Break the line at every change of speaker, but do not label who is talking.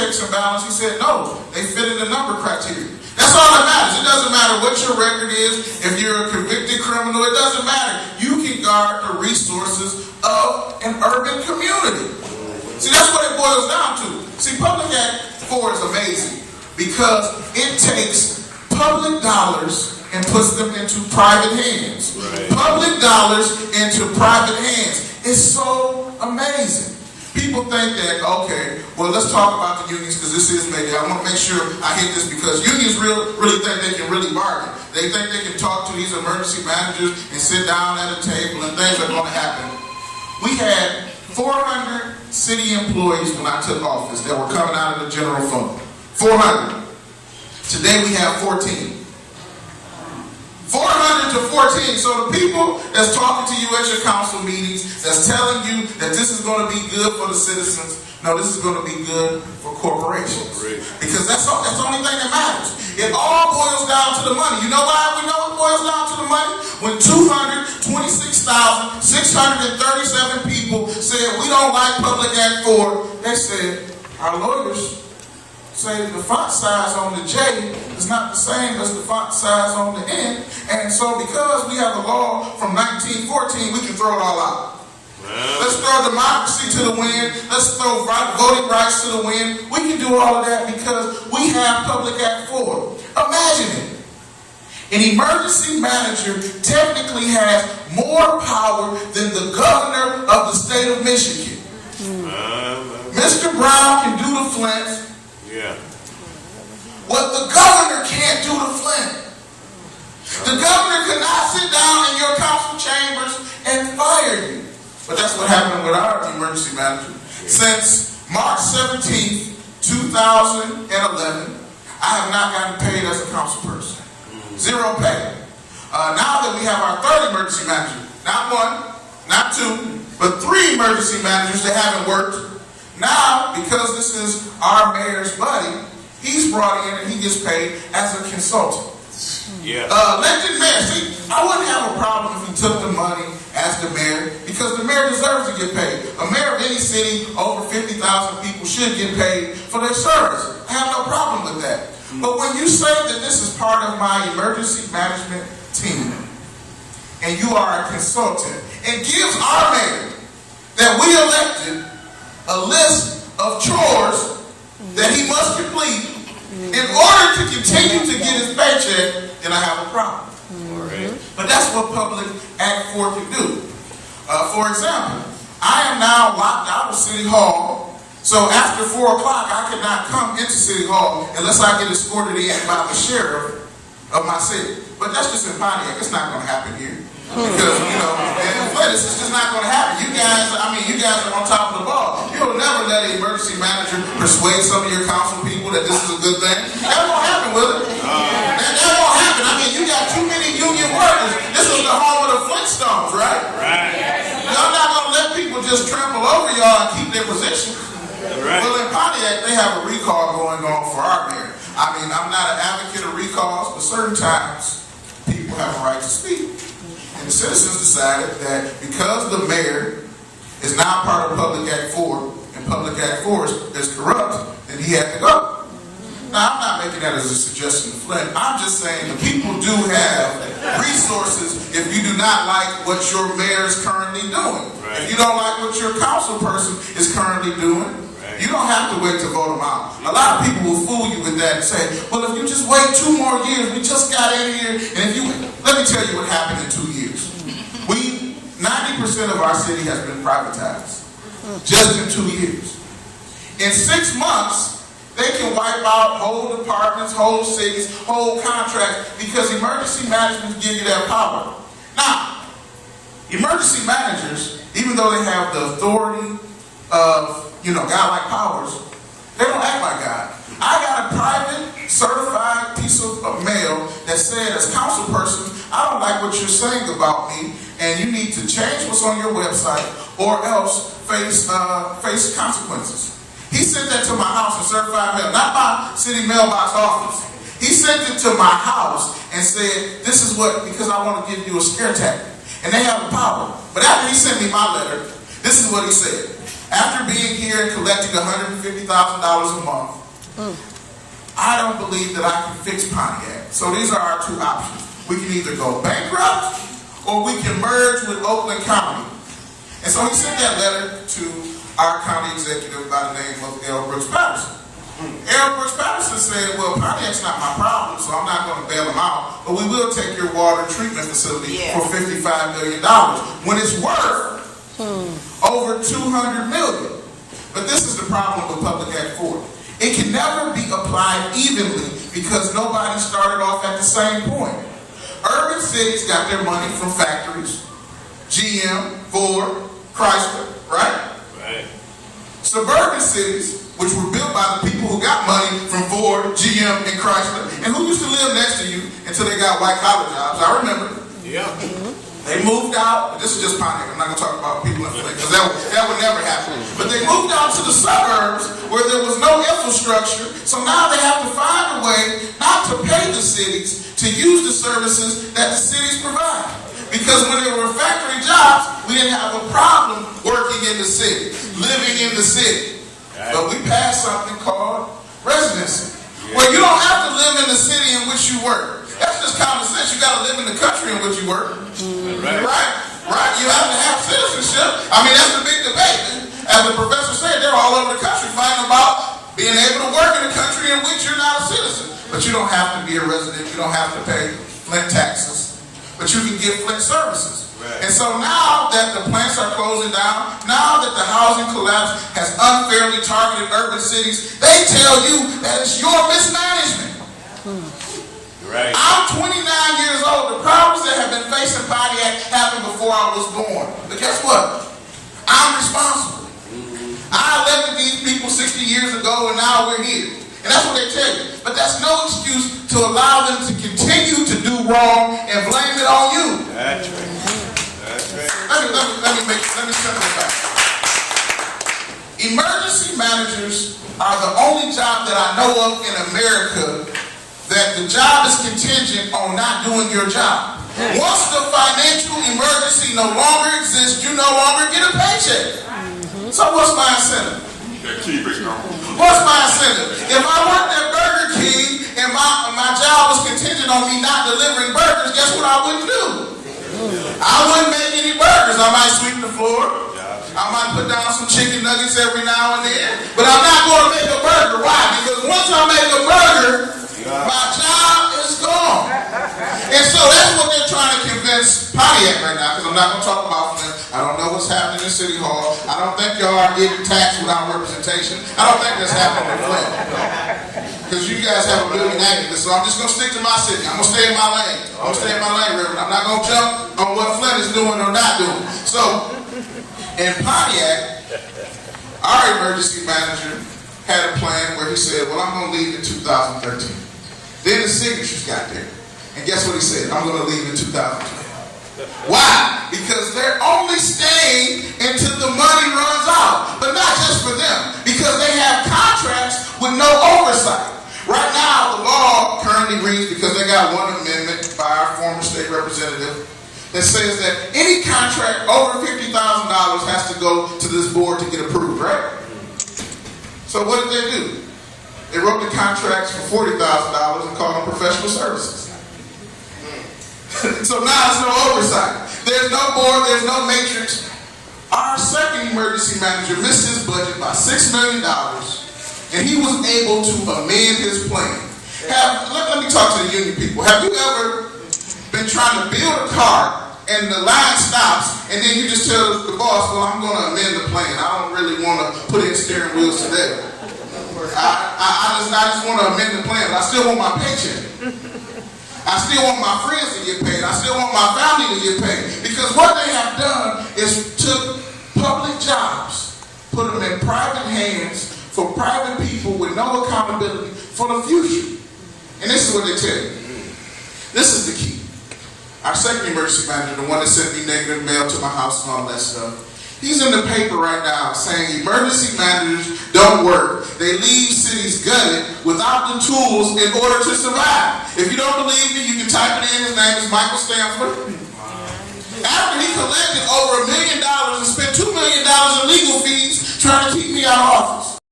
checks and balance. He said, no, they fit in the number criteria. That's all that matters. It doesn't matter what your record is. If you're a convicted criminal, it doesn't matter. You can guard the resources of an urban community. See, that's what it boils down to. See, Public Act 4 is amazing because it takes public dollars and puts them into private hands. Right. Public dollars into private hands. It's so amazing. People think that, okay, well, let's talk about the unions because this is maybe, I want to make sure I hit this because unions really think they can really bargain. They think they can talk to these emergency managers and sit down at a table and things are going to happen. We had 400 city employees when I took office that were coming out of the general fund. 400. Today we have 14. 400 to 14. So the people that's talking to you at your council meetings, that's telling you that this is going to be good for the citizens, no, this is going to be good for corporations. Because that's the only thing that matters. It all boils down to the money. You know why we know it boils down to the money? When 226,637 people said we don't like Public Act 4, they said, our lawyers say the font size on the J is not the same as the font size on the N, and so because we have a law from 1914, we can throw it all out. Well, let's throw democracy to the wind. Let's throw voting rights to the wind. We can do all of that because we have Public Act 4. Imagine it. An emergency manager technically has more power than the governor of the state of Michigan. Mr. Brown can do the Flint. Yeah. What the governor can't do to Flint. The governor cannot sit down in your council chambers and fire you. But that's what happened with our emergency manager. Since March 17th, 2011, I have not gotten paid as a council person. Zero pay. Now that we have our third emergency manager, not one, not two, but 3 emergency managers that haven't worked. Now, because this is our mayor's buddy, he's brought in and he gets paid as a consultant. Yeah. Elected mayor, see, I wouldn't have a problem if he took the money as the mayor because the mayor deserves to get paid. A mayor of any city, over 50,000 people should get paid for their service. I have no problem with that. But when you say that this is part of my emergency management team and you are a consultant and gives our mayor that we elected a list of chores that he must complete in order to continue to get his paycheck, then I have a problem. Right. But that's what Public Act 4 can do. For example, I am now locked out of City Hall, so after 4 o'clock I cannot come into City Hall unless I get escorted in by the sheriff of my city. But that's just in Pontiac. It's not going to happen here. Because, you know, in Flint, it's just not going to happen. You guys are on top of the ball. You'll never let an emergency manager persuade some of your council people that this is a good thing. That won't happen, will it? That won't happen. I mean, you got too many union workers. This is the home of the Flintstones, right? Right. Y'all not going to let people just trample over y'all and keep their positions. Right. Well, in Pontiac, they have a recall going on for our mayor. I mean, I'm not an advocate of recalls, but certain times people have a right to speak. And the citizens decided that because the mayor is now part of Public Act 4, and Public Act 4 is corrupt, then he had to go. Now, I'm not making that as a suggestion to Flint. I'm just saying the people do have resources if you do not like what your mayor is currently doing. Right. If you don't like what your council person is currently doing, you don't have to wait to vote them out. A lot of people will fool you with that and say, well, if you just wait 2 more years, we just got in here, and if you, let me tell you what happened in 2 years. 90% of our city has been privatized, just in 2 years. In 6 months, they can wipe out whole departments, whole cities, whole contracts, because emergency management give you that power. Now, emergency managers, even though they have the authority of, God-like powers, they don't act like God. I got a private, certified piece of mail that said, as council person, I don't like what you're saying about me, and you need to change what's on your website, or else face consequences. He sent that to my house in certified mail, not my city mailbox office. He sent it to my house and said, this is what, because I want to give you a scare tactic. And they have the power. But after he sent me my letter, this is what he said. after being here and collecting $150,000 a month, I don't believe that I can fix Pontiac. So these are our two options. We can either go bankrupt or we can merge with Oakland County. And so he sent that letter to our county executive by the name of L. Brooks Patterson. L. Brooks Patterson said, well, Pontiac's not my problem, so I'm not going to bail him out, but we will take your water treatment facility for $55 million when it's worth over $200 million. But this is the problem with Public Act 4. It can never be applied evenly because nobody started off at the same point. Urban cities got their money from factories, GM, Ford, Chrysler, right? Suburban cities, which were built by the people who got money from Ford, GM, and Chrysler, and who used to live next to you until they got white-collar jobs. I remember. Yeah. They moved out. This is just Pontiac. I'm not going to talk about people in Flint because that would never happen. But they moved out to the suburbs where there was no infrastructure. So now they have to find a way not to pay the cities to use the services that the cities provide. Because when there were factory jobs, we didn't have a problem working in the city, living in the city. But we passed something called residency, where you don't have to live in the city in which you work. That's just common sense. You got to live in the country in which you work. Right? You have to have citizenship. I mean, that's the big debate. As the professor said, they're all over the country fighting about being able to work in a country in which you're not a citizen. But you don't have to be a resident. You don't have to pay Flint taxes. But you can get Flint services. And so now that the plants are closing down, now that the housing collapse has unfairly targeted urban cities, they tell you that it's your mismanagement. I'm 29 years old. The problems that have been facing Pontiac happened before I was born. But guess what? I'm responsible. I elected these people 60 years ago and now we're here. And that's what they tell you. But that's no excuse to allow them to continue to do wrong and blame it on you. That's right. Let me simplify. Emergency managers are the only job that I know of in America that the job is contingent on not doing your job. Once the financial emergency no longer exists, you no longer get a paycheck. So what's my incentive? What's my incentive? If I worked at Burger King and my job was contingent on me not delivering burgers, guess what I wouldn't do? I wouldn't make any burgers. I might sweep the floor. I might put down some chicken nuggets every now and then. But I'm not going to make a burger. Why? Because once I make a burger, my job is gone. And so that's what they're trying to convince Pontiac right now, because I'm not going to talk about Flint. I don't know what's happening in City Hall. I don't think y'all are getting taxed without representation. I don't think that's happening in Flint. Because you guys have a million activists, so I'm just going to stick to my city. I'm going to stay in my lane. I'm going to stay in my lane, Reverend. I'm not going to jump on what Flint is doing or not doing. So, in Pontiac, our emergency manager had a plan where he said, well, I'm going to leave in 2013. Then the signatures got there. And guess what he said? I'm going to leave in 2012. Why? Because they're only staying until the money runs out. But not just for them. Because they have contracts with no oversight. Right now, the law currently reads, because they got one amendment by our former state representative, that says that any contract over $50,000 has to go to this board to get approved, right? So what did they do? They wrote the contracts for $40,000 and called them professional services. So now there's no oversight. There's no board, there's no matrix. Our second emergency manager missed his budget by $6 million, and he was able to amend his plan. Let me talk to the union people. Have you ever been trying to build a car and the line stops, and then you just tell the boss, well, I'm going to amend the plan. I don't really want to put in steering wheels today. I just want to amend the plan, but I still want my paycheck. I still want my friends to get paid. I still want my family to get paid. Because what they have done is took public jobs, put them in private hands for private people with no accountability for the future. And this is what they tell you. This is the key. Our second emergency manager, the one that sent me negative mail to my house and all that stuff, he's in the paper right now saying emergency managers don't work. They leave cities gutted without the tools in order to survive. If you don't believe me, you can type it in. His name is Michael Stanford. After he collected over $1 million and spent $2 million in legal fees trying to keep me out of office.